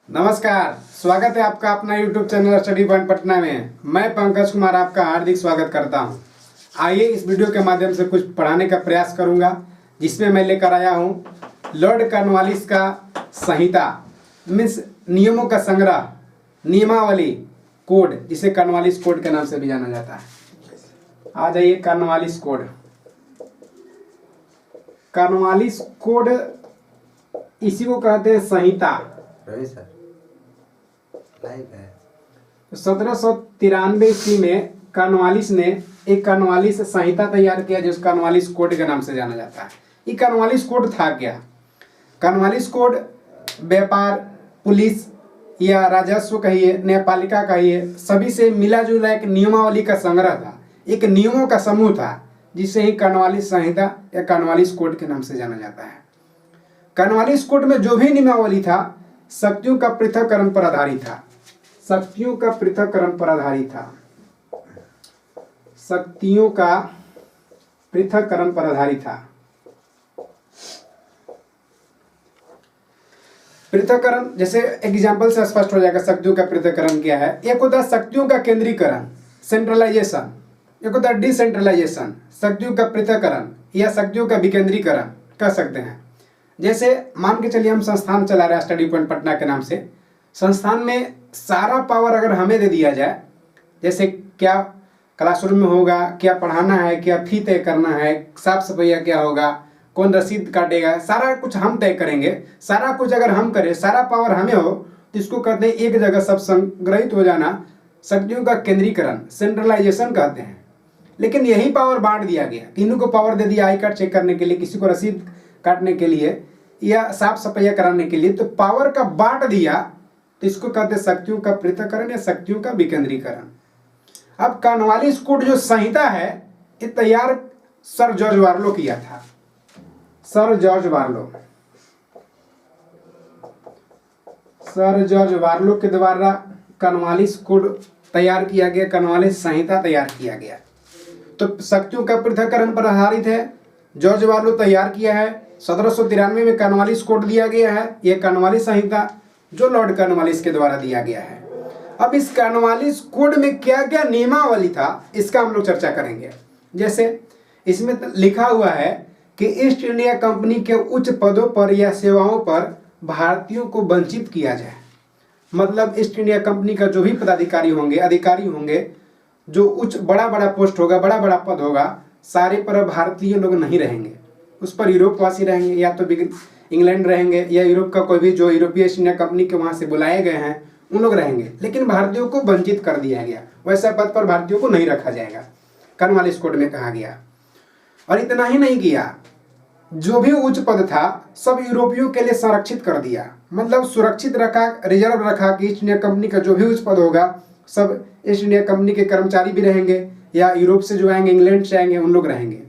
नमस्कार, स्वागत है आपका अपना YouTube channel study point Patna में। मैं पंकज कुमार आपका हार्दिक स्वागत करता हूं। आइए इस वीडियो के माध्यम से कुछ पढ़ाने का प्रयास करूंगा, जिसमें मैं लेकर आया हूं लॉर्ड कॉर्नवालिस का संहिता मीन्स नियमों का संग्रह, नियमावली, कोड, जिसे कॉर्नवालिस कोड के नाम से भी जाना जाता है। आ जाइए कॉर्नवालिस कोड। कॉर्नवालिस कोड इसी को कहते हैं संहिता। रवि सर लाइव है। 1793 ईस्वी में कॉर्नवालिस ने एक कॉर्नवालिस संहिता तैयार किया, जिस कॉर्नवालिस कोड के नाम से जाना जाता है। ये कॉर्नवालिस कोड था क्या? कॉर्नवालिस कोड व्यापार, पुलिस या राजस्व कहिए, न्यायपालिका कहिए, सभी से मिला जुला एक नियमावली का संग्रह था, एक नियमों का समूह था, जिसे ही कॉर्नवालिस संहिता या कॉर्नवालिस कोड के नाम से जाना जाता है। कॉर्नवालिस कोड में जो भी नियमावली था, शक्तियों का पृथक्करण पर आधारित था। शक्तियों का पृथक्करण पर आधारित था। शक्तियों का पृथक्करण पर आधारित था। पृथक्करण जैसे एग्जाम्पल से स्पष्ट हो जाएगा शक्तियों का पृथक्करण क्या है। एक होता है शक्तियों का केंद्रीकरण, सेंट्रलाइजेशन। एक होता है डिसेंट्रलाइजेशन, शक्तियों का पृथक्करण या शक्तियों का विकेंद्रीकरण कह सकते हैं। जैसे मान के चलिए हम संस्थान चला रहे हैं स्टडी पॉइंट पटना के नाम से। संस्थान में सारा पावर अगर हमें दे दिया जाए, जैसे क्या क्लासरूम में होगा, क्या पढ़ाना है, क्या फी तय करना है, साफ सफाई क्या होगा, कौन रसीद काटेगा, सारा कुछ हम तय करेंगे। सारा कुछ अगर हम करें, सारा पावर हमें हो, तो इसको कहते हैं एक जगह सब संग्रहित हो जाना, शक्तियों का केंद्रीकरण, सेंट्रलाइजेशन कहते हैं। लेकिन यही पावर बांट दिया गया, तीनों को पावर दे दिया, आई कार्ड चेक करने के लिए, किसी को रसीद काटने के लिए या साफ सफाई कराने के लिए, तो पावर का बांट दिया, तो इसको कहते हैं शक्तियों का पृथक्करण या शक्तियों का विकेंद्रीकरण। अब कॉर्नवालिस कोड जो संहिता है, ये तैयार सर जॉर्ज बार्लो किया था। सर जॉर्ज बार्लो के द्वारा कॉर्नवालिस कोड तैयार किया गया, कॉर्नवालिस संहिता तैयार किया गया। तो शक्तियों का पृथक्करण पर आधारित है, जॉर्ज बार्लो तैयार किया है। 1793 में कॉर्नवालिस कोड दिया गया है, यह कॉर्नवालिस संहिता जो लॉर्ड कॉर्नवालिस के द्वारा दिया गया है। अब इस कॉर्नवालिस कोड में क्या क्या नियमावली था, इसका हम लोग चर्चा करेंगे। जैसे इसमें लिखा हुआ है कि ईस्ट इंडिया कंपनी के उच्च पदों पर या सेवाओं पर भारतीयों को वंचित किया जाए। मतलब ईस्ट इंडिया कंपनी का जो भी पदाधिकारी होंगे, अधिकारी होंगे, जो उच्च बड़ा बड़ा पोस्ट होगा, बड़ा बड़ा पद होगा, सारे पर भारतीय लोग नहीं रहेंगे। उस पर यूरोपवासी रहेंगे, या तो इंग्लैंड रहेंगे, या यूरोप का कोई भी जो यूरोपीय ईस्ट इंडिया कंपनी के वहाँ से बुलाए गए हैं उन लोग रहेंगे। लेकिन भारतीयों को वंचित कर दिया गया, वैसा पद पर भारतीयों को नहीं रखा जाएगा, कॉर्नवालिस कोड में कहा गया। और इतना ही नहीं किया, जो भी उच्च पद था सब यूरोपियों के लिए संरक्षित कर दिया। मतलब सुरक्षित रखा, रिजर्व रखा कि ईस्ट इंडिया कंपनी का जो भी उच्च पद होगा सब ईस्ट इंडिया कंपनी के कर्मचारी भी रहेंगे, या यूरोप से जो आएंगे, इंग्लैंड से आएंगे, उन लोग रहेंगे।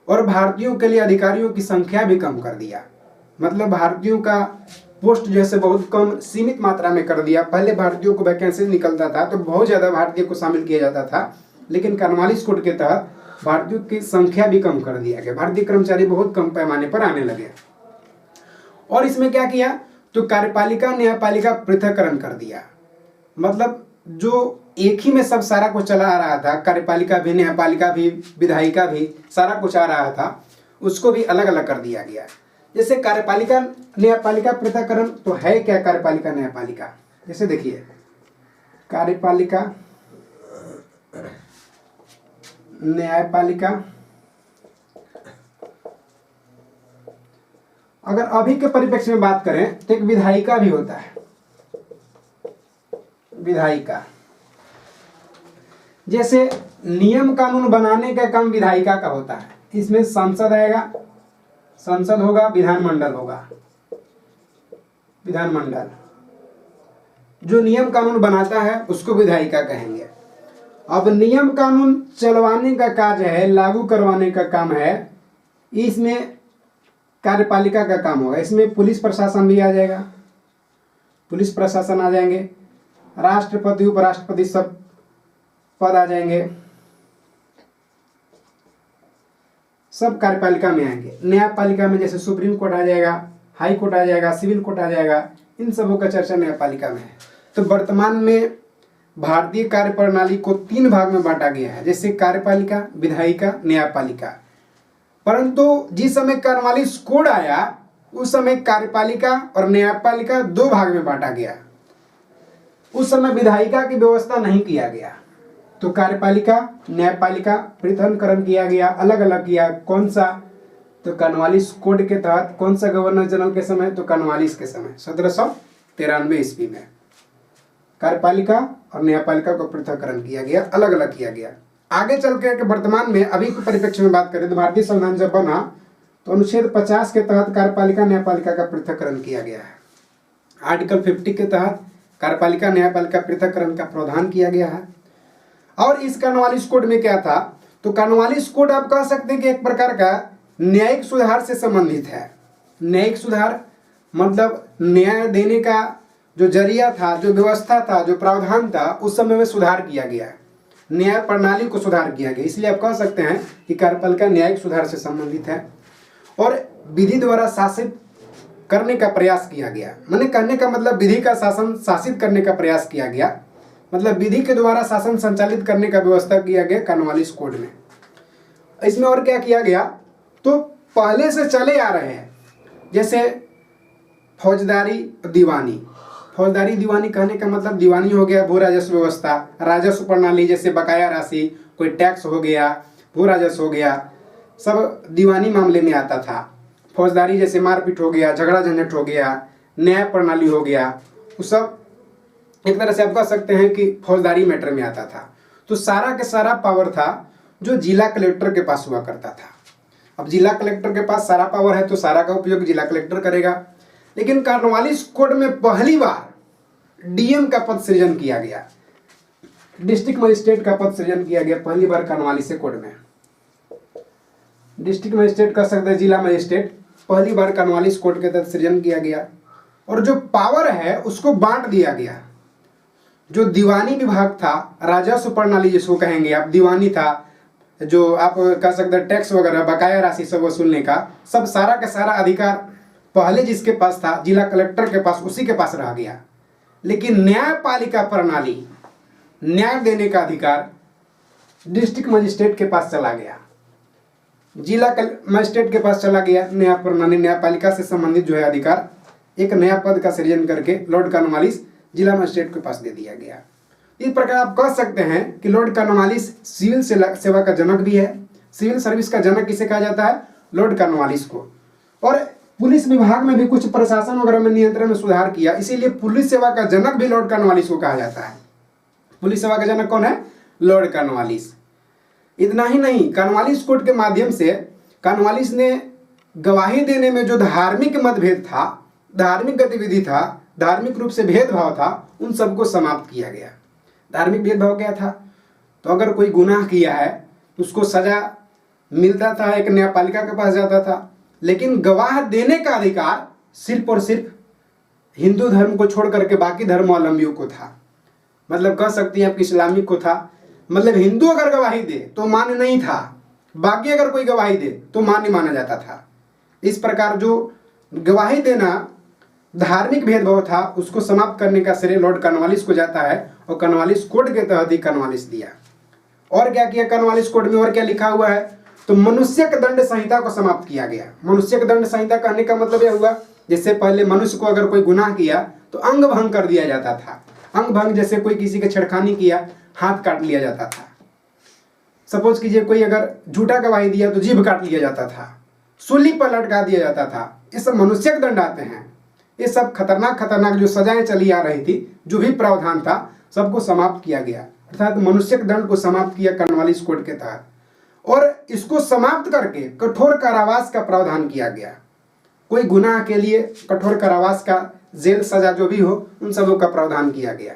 और भारतीयों के लिए अधिकारियों की संख्या भी कम कर दिया। मतलब भारतीयों का पोस्ट जैसे बहुत कम, सीमित मात्रा में कर दिया। पहले भारतीयों को वैकेंसी निकलता था तो बहुत ज़्यादा भारतीय को शामिल किया जाता था, लेकिन कॉर्नवालिस कोड के तहत भारतीयों की संख्या भी कम कर दिया गया। भारतीय कर्मचारी बहुत कम पैमाने पर आने लगे। और इसमें क्या किया, तो कार्यपालिका न्यायपालिका पृथक्करण कर दिया। मतलब जो एक ही में सब सारा कुछ चला आ रहा था, कार्यपालिका भी, न्यायपालिका भी, विधायिका भी, सारा कुछ आ रहा था, उसको भी अलग अलग कर दिया गया। जैसे कार्यपालिका न्यायपालिका पृथक्करण तो है क्या? कार्यपालिका न्यायपालिका, जैसे देखिए कार्यपालिका न्यायपालिका, अगर अभी के परिप्रेक्ष्य में बात करें तो एक विधायिका भी होता है। विधायिका जैसे नियम कानून बनाने का काम विधायिका का होता है। इसमें संसद आएगा, संसद होगा, विधानमंडल होगा। विधानमंडल जो नियम कानून बनाता है उसको विधायिका कहेंगे। अब नियम कानून चलवाने का कार्य है, लागू करवाने का काम है, इसमें कार्यपालिका का काम होगा। इसमें पुलिस प्रशासन भी आ जाएगा, पुलिस प्रशासन आ जाएंगे, राष्ट्रपति उपराष्ट्रपति सब पद आ जाएंगे, सब कार्यपालिका में आएंगे। न्यायपालिका में जैसे सुप्रीम कोर्ट आ जाएगा, हाई कोर्ट आ जाएगा, सिविल कोर्ट आ जाएगा, इन सबों का चर्चा न्यायपालिका में है। तो वर्तमान में भारतीय कार्यप्रणाली को 3 भाग में बांटा गया है, जैसे कार्यपालिका, विधायिका, न्यायपालिका। परंतु जिस समय कार्नवालिस कोड आया उस समय कार्यपालिका और न्यायपालिका 2 भाग में बांटा गया। उस समय विधायिका की व्यवस्था नहीं किया गया, तो कार्यपालिका न्यायपालिका पृथक्करण किया गया, अलग अलग किया। कौन सा? तो कार्नवालिस कोड के तहत। कौन सा गवर्नर जनरल के समय? तो कार्नवालिस के समय 1793 ईस्वी में कार्यपालिका और न्यायपालिका को पृथक्करण किया गया, अलग अलग किया गया। आगे चल के वर्तमान में अभी के परिप्रेक्ष्य में बात करें तो भारतीय संविधान जब बना तो अनुच्छेद 50 के तहत कार्यपालिका न्यायपालिका का पृथक्करण किया गया है। आर्टिकल 50 के तहत कार्यपालिका न्यायपालिका पृथक्करण का प्रावधान किया गया है। और इस कार्नवालिस कोड में क्या था? तो कार्नवालिस कोड आप कह सकते हैं कि एक प्रकार का न्यायिक सुधार से संबंधित है। न्यायिक सुधार मतलब न्याय देने का जो जरिया था, जो व्यवस्था था, जो प्रावधान था, उस समय में सुधार किया गया, न्याय प्रणाली को सुधार किया गया। इसलिए आप कह सकते हैं कि कार्यपालिका न्यायिक सुधार से संबंधित है। और विधि द्वारा शासित करने का प्रयास किया गया, मैंने कहने का मतलब विधि का शासन शासित करने का प्रयास किया गया, मतलब विधि के द्वारा शासन संचालित करने का व्यवस्था किया गया कार्नवालिस कोड में। इसमें और क्या किया गया? तो पहले से चले आ रहे हैं, जैसे फौजदारी दीवानी। फौजदारी दीवानी कहने का मतलब दीवानी हो गया भू राजस्व व्यवस्था, राजस्व प्रणाली, जैसे बकाया राशि, कोई टैक्स हो गया, भू राजस्व हो गया, सब दीवानी मामले में आता था। फौजदारी जैसे मारपीट हो गया, झगड़ा झंझट हो गया, न्याय प्रणाली हो गया, वो सब एक तरह से आप कह सकते हैं कि फौजदारी मैटर में आता था। तो सारा के सारा पावर था जो जिला कलेक्टर के पास हुआ करता था। अब जिला कलेक्टर के पास सारा पावर है तो सारा का उपयोग जिला कलेक्टर करेगा। लेकिन कार्नवालिस कोड में पहली बार डीएम का पद सृजन किया गया, डिस्ट्रिक्ट मजिस्ट्रेट का पद सृजन किया गया पहली बार कार्नवालिस कोड में। डिस्ट्रिक्ट मजिस्ट्रेट कह सकते हैं, जिला मजिस्ट्रेट, पहली बार कार्नवालिस कोड के तहत सृजन किया गया। और जो पावर है उसको बांट दिया गया। जो दीवानी विभाग था, राजस्व प्रणाली जिसको कहेंगे आप, दीवानी था, जो आप कह सकते हैं टैक्स वगैरह, बकाया राशि सब वसूलने का, सब सारा का सारा अधिकार पहले जिसके पास था, जिला कलेक्टर के पास, उसी के पास रह गया। लेकिन न्यायपालिका प्रणाली, न्याय देने का अधिकार डिस्ट्रिक्ट मजिस्ट्रेट के पास चला गया, जिला मजिस्ट्रेट के पास चला गया। न्याय प्रणाली, न्यायपालिका से संबंधित जो है अधिकार, एक नया पद का सृजन करके लॉर्ड कार्नवालिस जिला मजिस्ट्रेट के पास दे दिया गया। इस प्रकार आप कह सकते हैं कि लॉर्ड कार्नवालिस सिविल सेवा का जनक भी है। सिविल सर्विस का जनक किसे कहा जाता है? लॉर्ड कार्नवालिस को। और पुलिस विभाग में भी कुछ प्रशासन वगैरह में नियंत्रण में सुधार किया, इसीलिए पुलिस सेवा का जनक भी लॉर्ड कार्नवालिस को कहा जाता है। पुलिस सेवा का जनक कौन है? Lord Cornwallis. इतना ही नहीं, कार्नवालिस कोड के माध्यम से कार्नवालिस ने गवाही देने में जो धार्मिक मतभेद था, धार्मिक गतिविधि था, धार्मिक रूप से भेदभाव था, उन सबको समाप्त किया गया। धार्मिक भेदभाव क्या था? तो अगर कोई गुनाह किया है तो उसको सजा मिलता था, एक न्यायपालिका के पास जाता था। लेकिन गवाह देने का अधिकार सिर्फ और सिर्फ हिंदू धर्म को छोड़ करके बाकी धर्मावलंबियों को था। मतलब कह सकती हैं आप इस्लामिक को था। मतलब हिंदू अगर गवाही दे तो मान्य नहीं था, बाकी अगर कोई गवाही दे तो मान्य माना जाता था। इस प्रकार जो गवाही देना धार्मिक भेदभाव था, उसको समाप्त करने का श्रेय लॉर्ड कार्नवालिस को जाता है। और कार्नवालिस कोड के तहत ही कार्नवालिस दिया। और क्या किया कार्नवालिस कोड में? और क्या लिखा हुआ है? तो मनुष्यक दंड संहिता को समाप्त किया गया। मनुष्यक दंड संहिता कहने का मतलब यह हुआ, जैसे पहले मनुष्य को अगर कोई गुनाह किया तो अंग भंग कर दिया जाता था। अंग भंग जैसे कोई किसी के छेड़खानी किया, हाथ काट लिया जाता था। सपोज कीजिए कोई अगर झूठा गवाही दिया तो जीभ काट लिया जाता था, सूली पर लटका दिया जाता था। ये सब मनुष्यक दंड आते हैं। ये सब खतरनाक जो सजाएं चली आ रही थी, जो भी प्रावधान था, सबको समाप्त किया गया। अर्थात मनुष्यक दंड को समाप्त किया कार्नवालिस कोड के तहत। और इसको समाप्त करके कठोर कारावास का प्रावधान किया गया। कोई गुनाह के लिए कठोर कारावास का, जेल सजा जो भी हो, उन सबों का प्रावधान किया गया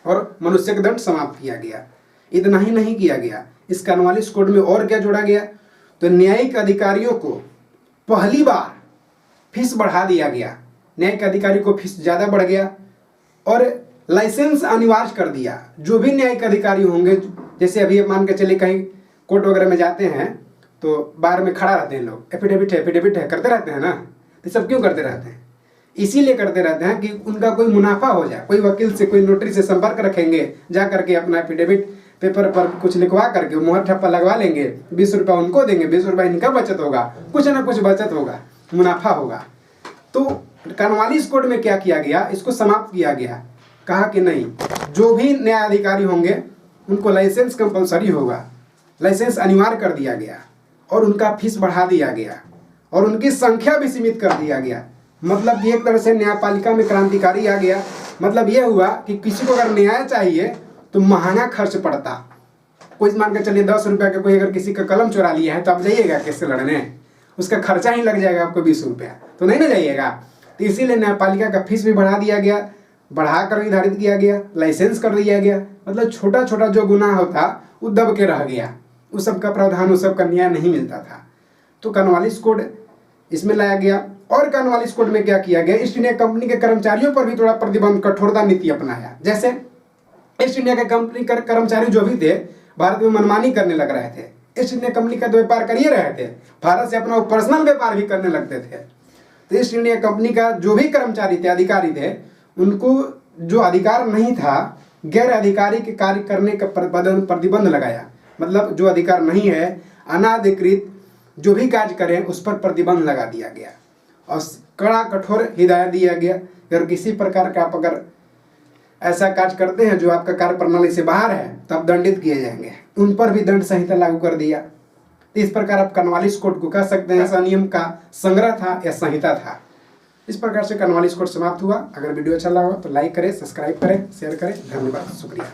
और मनुष्यक दंड समाप्त किया गया। इतना ही नहीं किया गया, इस कार्नवालिस कोड में और क्या जोड़ा गया? तो न्यायिक अधिकारियों को पहली बार फीस बढ़ा दिया गया। न्यायिक अधिकारी को फीस ज़्यादा बढ़ गया और लाइसेंस अनिवार्य कर दिया। जो भी न्यायिक अधिकारी होंगे, जैसे अभी मान के चले कहीं कोर्ट वगैरह में जाते हैं तो बाहर में खड़ा रहते हैं लोग, एफिडेविट है करते रहते हैं ना। तो सब क्यों करते रहते हैं? इसीलिए करते रहते हैं कि उनका कोई मुनाफा हो जाए। कोई वकील से, कोई नोटरी से संपर्क रखेंगे, जा करके अपना एफिडेविट पेपर पर कुछ लिखवा करके मुहर ठप्पा लगवा लेंगे, 20 रुपये उनको देंगे, 20 रुपये इनका बचत होगा, कुछ ना कुछ बचत होगा, मुनाफा होगा। तो कार्नवालिस कोड में क्या किया गया, इसको समाप्त किया गया। कहा कि नहीं, जो भी न्यायाधिकारी होंगे उनको लाइसेंस कंपलसरी होगा, लाइसेंस अनिवार्य कर दिया गया और उनका फीस बढ़ा दिया गया और उनकी संख्या भी सीमित कर दिया गया। मतलब एक तरह से न्यायपालिका में क्रांतिकारी आ गया। मतलब ये हुआ कि किसी को अगर न्याय चाहिए तो महंगा खर्च पड़ता। कोई मान के चलिए 10 रुपये का कोई अगर किसी का कलम चुरा लिया है तो आप जाइएगा कैसे लड़ने, उसका खर्चा ही लग जाएगा आपको 20 रुपया, तो नहीं ना जाइएगा। तो इसीलिए न्यायपालिका का फीस भी बढ़ा दिया गया, बढ़ा कर निर्धारित किया गया, लाइसेंस कर दिया गया। मतलब छोटा छोटा जो गुनाह होता वो दब के रह गया, उस सब का प्रावधान, उस सब का न्याय नहीं मिलता था। तो कार्नवालिस कोड इसमें लाया गया। और कार्नवालिस कोड में क्या किया गया, ईस्ट इंडिया कंपनी के कर्मचारियों पर भी थोड़ा प्रतिबंध, कठोरता नीति अपनाया। जैसे ईस्ट इंडिया के कंपनी के कर्मचारी जो भी थे भारत में मनमानी करने लग रहे थे, ईस्ट इंडिया कंपनी का तो व्यापार कर ही रहे थे, भारत से अपना पर्सनल व्यापार भी करने लगते थे। तो ईस्ट इंडिया कंपनी का जो भी कर्मचारी थे, अधिकारी थे, उनको जो अधिकार नहीं था, गैर अधिकारी के कार्य करने का प्रतिबंध लगाया। मतलब जो अधिकार नहीं है, अनाधिकृत जो भी कार्य करें उस पर प्रतिबंध लगा दिया गया और कड़ा कठोर हिदायत दिया गया। अगर किसी प्रकार का आप अगर ऐसा कार्य करते हैं जो आपका कार्य प्रणाली से बाहर है तो आप दंडित किए जाएंगे। उन पर भी दंड संहिता लागू कर दिया। तो इस प्रकार आप कार्नवालिस कोड को कह सकते हैं, ऐसा नियम का संग्रह था या संहिता था। इस प्रकार से कार्नवालिस कोड समाप्त हुआ। अगर वीडियो अच्छा लगा तो लाइक करें, सब्सक्राइब करें, शेयर करें। धन्यवाद, शुक्रिया।